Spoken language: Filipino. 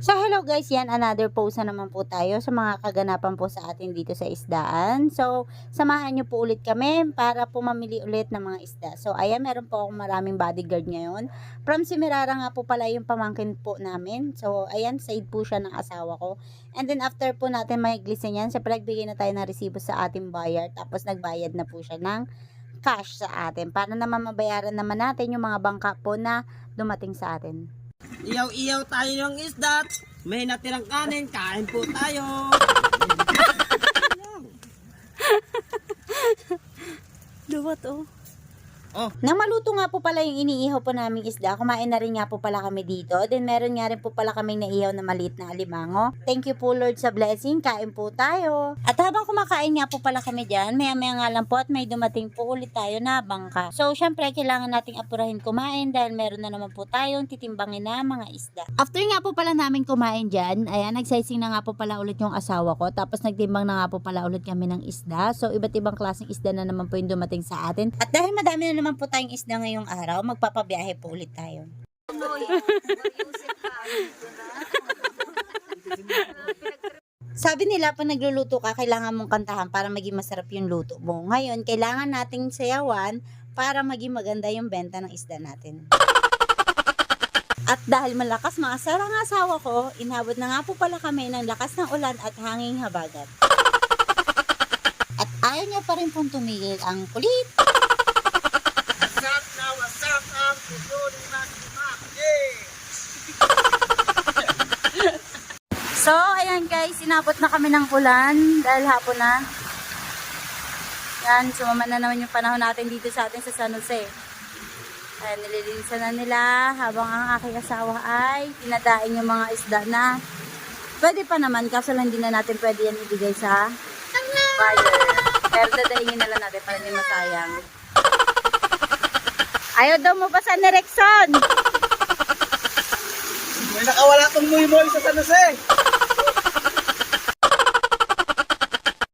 So hello guys, yan another post na naman po tayo sa mga kaganapan po sa atin dito sa isdaan. So samahan nyo po ulit kami para po mamili ulit ng mga isda. So ayan, meron po akong maraming bodyguard ngayon. From Semirara nga po pala yung pamangkin po namin. So ayan, side po siya ng asawa ko. And then after po natin mahiglisin yan, siyempre nagbigay na tayo ng resibo sa ating buyer. Tapos nagbayad na po siya ng cash sa atin para naman mabayaran naman natin yung mga bangka po na dumating sa atin. Iyaw-iyaw tayo ng isda. May natirang kanin, kain po tayo. Luwat oh. Oh. Nang maluto nga po pala yung iniihaw po naming isda, kumain na rin nga po pala kami dito. Then meron nga rin po pala kaming naihaw na maliit na alimango. Thank you po Lord sa blessing, kain po tayo. At habang kumakain nga po pala kami dyan, maya-maya nga lang po at may dumating po ulit tayo na bangka. So syempre kailangan nating apurahin kumain dahil meron na naman po tayong titimbangin na mga isda. After nga po pala namin kumain dyan, ayan, nagsizing na nga po pala ulit yung asawa ko. Tapos nagtimbang na nga po pala ulit kami ng isda. So iba't ibang klaseng isda na naman po yung dumating sa atin. At dahil madami na naman po tayong isda ngayong araw, magpapabiyahe po ulit tayo. Sabi nila, pag nagluluto ka, kailangan mong kantahan para maging masarap yung luto mo. Ngayon, kailangan nating sayawan para maging maganda yung benta ng isda natin. At dahil malakas maasar ang asawa ko, inabot na nga po pala kami ng lakas ng ulan at hanging habagat. At ayaw niya pa rin pong tumigil ang kulit. Wasak ang puso ni Maximac. So, ayan guys, inabot na kami ng ulan dahil hapon na. Yan, sumama na naman yung panahon natin dito sa atin sa San Jose. Ayan, nililinisan na nila habang ang aking asawa ay pinadain yung mga isda na pwede pa naman, kaso lang hindi na natin pwede yan ibigay sa buyer. Pero dadaingin na lang natin para hindi masayang. Ayaw daw mo pa sa Nerexon! May nakawala tong muy-muy sa San Jose.